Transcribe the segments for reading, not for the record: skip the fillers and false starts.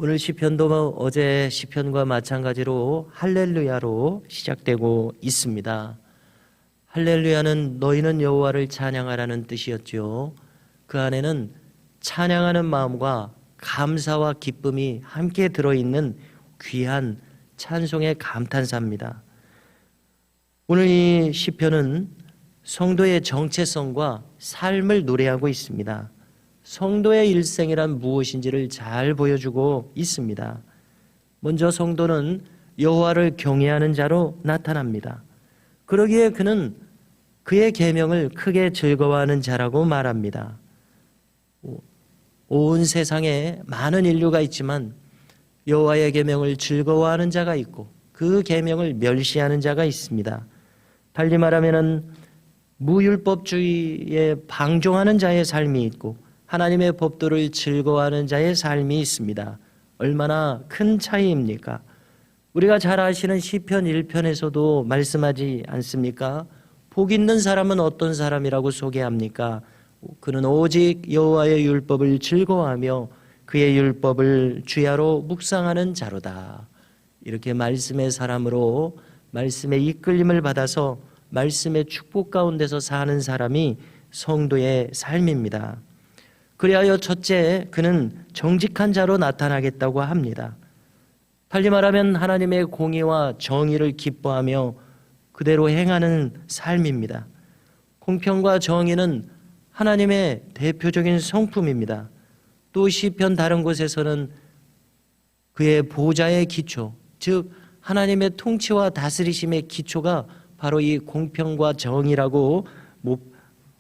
오늘 시편도 어제 시편과 마찬가지로 할렐루야로 시작되고 있습니다. 할렐루야는 너희는 여호와를 찬양하라는 뜻이었죠. 그 안에는 찬양하는 마음과 감사와 기쁨이 함께 들어있는 귀한 찬송의 감탄사입니다. 오늘 이 시편은 성도의 정체성과 삶을 노래하고 있습니다. 성도의 일생이란 무엇인지를 잘 보여주고 있습니다. 먼저 성도는 여호와를 경외하는 자로 나타납니다. 그러기에 그는 그의 계명을 크게 즐거워하는 자라고 말합니다. 온 세상에 많은 인류가 있지만 여호와의 계명을 즐거워하는 자가 있고 그 계명을 멸시하는 자가 있습니다. 달리 말하면은 무율법주의에 방종하는 자의 삶이 있고 하나님의 법도를 즐거워하는 자의 삶이 있습니다. 얼마나 큰 차이입니까? 우리가 잘 아시는 시편 1편에서도 말씀하지 않습니까? 복 있는 사람은 어떤 사람이라고 소개합니까? 그는 오직 여호와의 율법을 즐거워하며 그의 율법을 주야로 묵상하는 자로다. 이렇게 말씀의 사람으로 말씀의 이끌림을 받아서 말씀의 축복 가운데서 사는 사람이 성도의 삶입니다. 그리하여 첫째, 그는 정직한 자로 나타나겠다고 합니다. 달리 말하면 하나님의 공의와 정의를 기뻐하며 그대로 행하는 삶입니다. 공평과 정의는 하나님의 대표적인 성품입니다. 또 시편 다른 곳에서는 그의 보좌의 기초, 즉 하나님의 통치와 다스리심의 기초가 바로 이 공평과 정의라고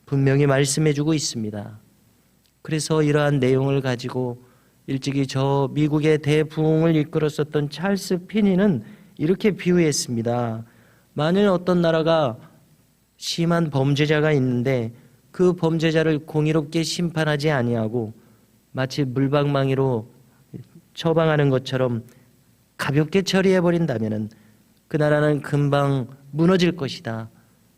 분명히 말씀해주고 있습니다. 그래서 이러한 내용을 가지고 일찍이 저 미국의 대부흥을 이끌었었던 찰스 피니는 이렇게 비유했습니다. 만일 어떤 나라가 심한 범죄자가 있는데 그 범죄자를 공의롭게 심판하지 아니하고 마치 물방망이로 처방하는 것처럼 가볍게 처리해버린다면 그 나라는 금방 무너질 것이다.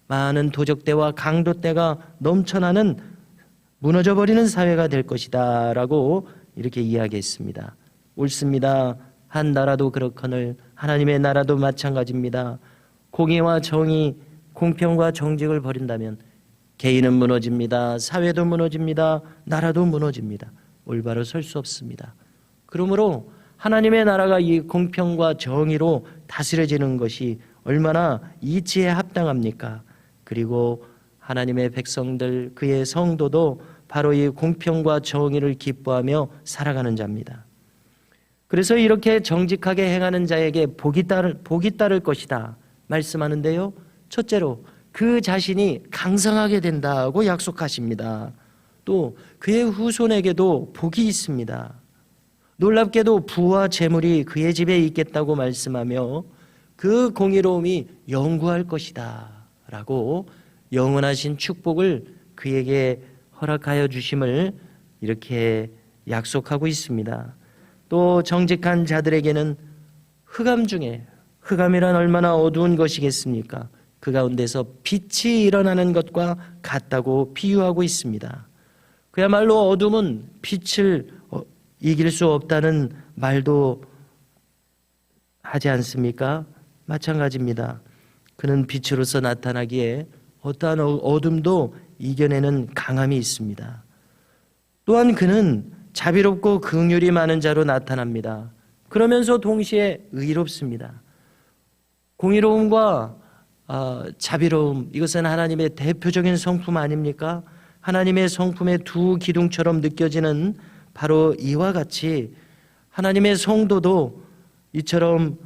많은 도적대와 강도대가 넘쳐나는 무너져버리는 사회가 될 것이다 라고 이렇게 이야기했습니다. 옳습니다. 한 나라도 그렇거늘 하나님의 나라도 마찬가지입니다. 공의와 정의, 공평과 정직을 버린다면 개인은 무너집니다. 사회도 무너집니다. 나라도 무너집니다. 올바로 설 수 없습니다. 그러므로 하나님의 나라가 이 공평과 정의로 다스려지는 것이 얼마나 이치에 합당합니까? 그리고 하나님의 백성들, 그의 성도도 바로 이 공평과 정의를 기뻐하며 살아가는 자입니다. 그래서 이렇게 정직하게 행하는 자에게 복이 따를 것이다 말씀하는데요. 첫째로 그 자신이 강성하게 된다고 약속하십니다. 또 그의 후손에게도 복이 있습니다. 놀랍게도 부와 재물이 그의 집에 있겠다고 말씀하며 그 공의로움이 영구할 것이다 라고 영원하신 축복을 그에게 허락하여 주심을 이렇게 약속하고 있습니다. 또 정직한 자들에게는 흑암 중에, 흑암이란 얼마나 어두운 것이겠습니까? 그 가운데서 빛이 일어나는 것과 같다고 비유하고 있습니다. 그야말로 어둠은 빛을 이길 수 없다는 말도 하지 않습니까? 마찬가지입니다. 그는 빛으로서 나타나기에 어떠한 어둠도 이겨내는 강함이 있습니다. 또한 그는 자비롭고 긍휼이 많은 자로 나타납니다. 그러면서 동시에 의롭습니다. 공의로움과 자비로움, 이것은 하나님의 대표적인 성품 아닙니까? 하나님의 성품의 두 기둥처럼 느껴지는 바로 이와 같이 하나님의 성도도 이처럼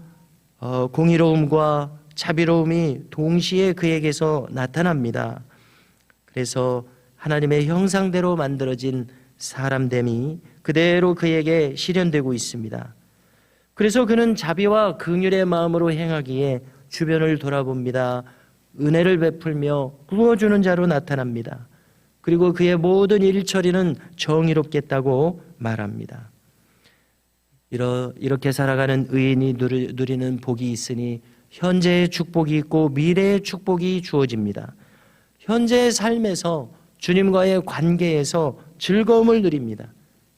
공의로움과 자비로움이 동시에 그에게서 나타납니다. 그래서 하나님의 형상대로 만들어진 사람됨이 그대로 그에게 실현되고 있습니다. 그래서 그는 자비와 긍휼의 마음으로 행하기에 주변을 돌아봅니다. 은혜를 베풀며 구워주는 자로 나타납니다. 그리고 그의 모든 일처리는 정의롭겠다고 말합니다. 이렇게 살아가는 의인이 누리는 복이 있으니 현재의 축복이 있고 미래의 축복이 주어집니다. 현재의 삶에서 주님과의 관계에서 즐거움을 누립니다.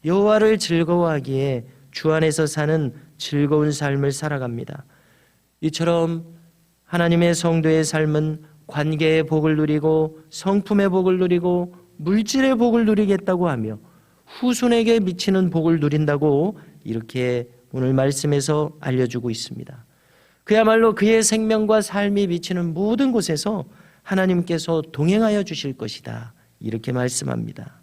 여호와를 즐거워하기에 주 안에서 사는 즐거운 삶을 살아갑니다. 이처럼 하나님의 성도의 삶은 관계의 복을 누리고 성품의 복을 누리고 물질의 복을 누리겠다고 하며 후손에게 미치는 복을 누린다고 이렇게 오늘 말씀에서 알려주고 있습니다. 그야말로 그의 생명과 삶이 미치는 모든 곳에서 하나님께서 동행하여 주실 것이다. 이렇게 말씀합니다.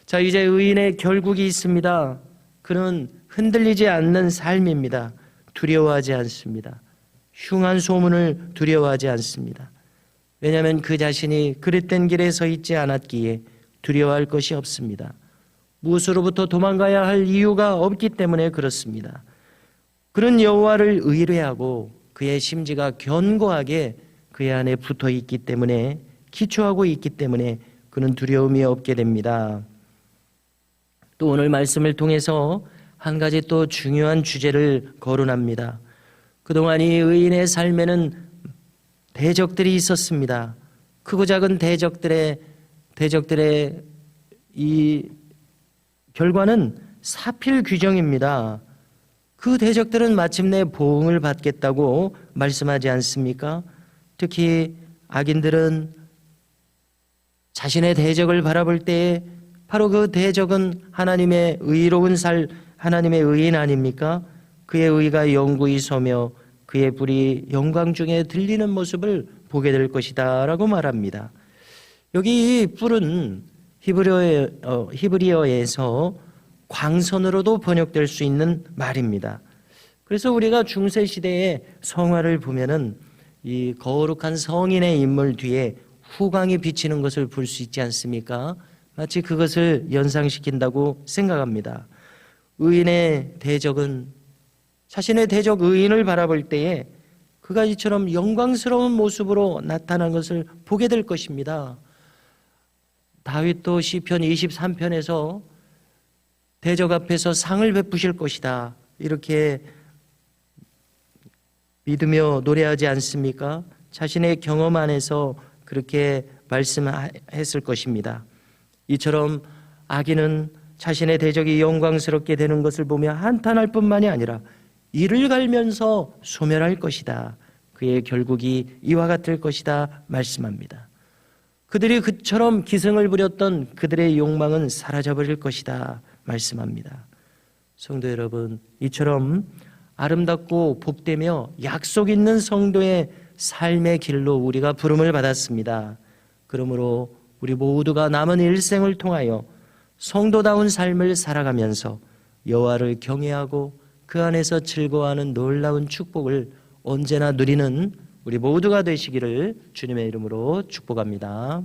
자, 이제 의인의 결국이 있습니다. 그는 흔들리지 않는 삶입니다. 두려워하지 않습니다. 흉한 소문을 두려워하지 않습니다. 왜냐하면 그 자신이 그릇된 길에 서 있지 않았기에 두려워할 것이 없습니다. 무엇으로부터 도망가야 할 이유가 없기 때문에 그렇습니다. 그는 여호와를 의뢰하고 그의 심지가 견고하게 그의 안에 붙어 있기 때문에 기초하고 있기 때문에 그는 두려움이 없게 됩니다. 또 오늘 말씀을 통해서 한 가지 또 중요한 주제를 거론합니다. 그동안 이 의인의 삶에는 대적들이 있었습니다. 크고 작은 대적들의 이 결과는 사필 규정입니다. 그 대적들은 마침내 보응을 받겠다고 말씀하지 않습니까? 특히 악인들은 자신의 대적을 바라볼 때에 바로 그 대적은 하나님의 의로운 하나님의 의인 아닙니까? 그의 의가 영구히 서며 그의 불이 영광 중에 들리는 모습을 보게 될 것이다 라고 말합니다. 여기 이 뿔은 히브리어에서 광선으로도 번역될 수 있는 말입니다. 그래서 우리가 중세시대의 성화를 보면은 이 거룩한 성인의 인물 뒤에 후광이 비치는 것을 볼 수 있지 않습니까? 마치 그것을 연상시킨다고 생각합니다. 의인의 대적은 자신의 대적 의인을 바라볼 때에 그가 이처럼 영광스러운 모습으로 나타난 것을 보게 될 것입니다. 다윗도 시편 23편에서 대적 앞에서 상을 베푸실 것이다 이렇게 믿으며 노래하지 않습니까? 자신의 경험 안에서 그렇게 말씀했을 것입니다. 이처럼 악인은 자신의 대적이 영광스럽게 되는 것을 보며 한탄할 뿐만이 아니라 이를 갈면서 소멸할 것이다. 그의 결국이 이와 같을 것이다 말씀합니다. 그들이 그처럼 기승을 부렸던 그들의 욕망은 사라져버릴 것이다 말씀합니다. 성도 여러분, 이처럼 아름답고 복되며 약속 있는 성도의 삶의 길로 우리가 부름을 받았습니다. 그러므로 우리 모두가 남은 일생을 통하여 성도다운 삶을 살아가면서 여호와를 경외하고 그 안에서 즐거워하는 놀라운 축복을 언제나 누리는 우리 모두가 되시기를 주님의 이름으로 축복합니다.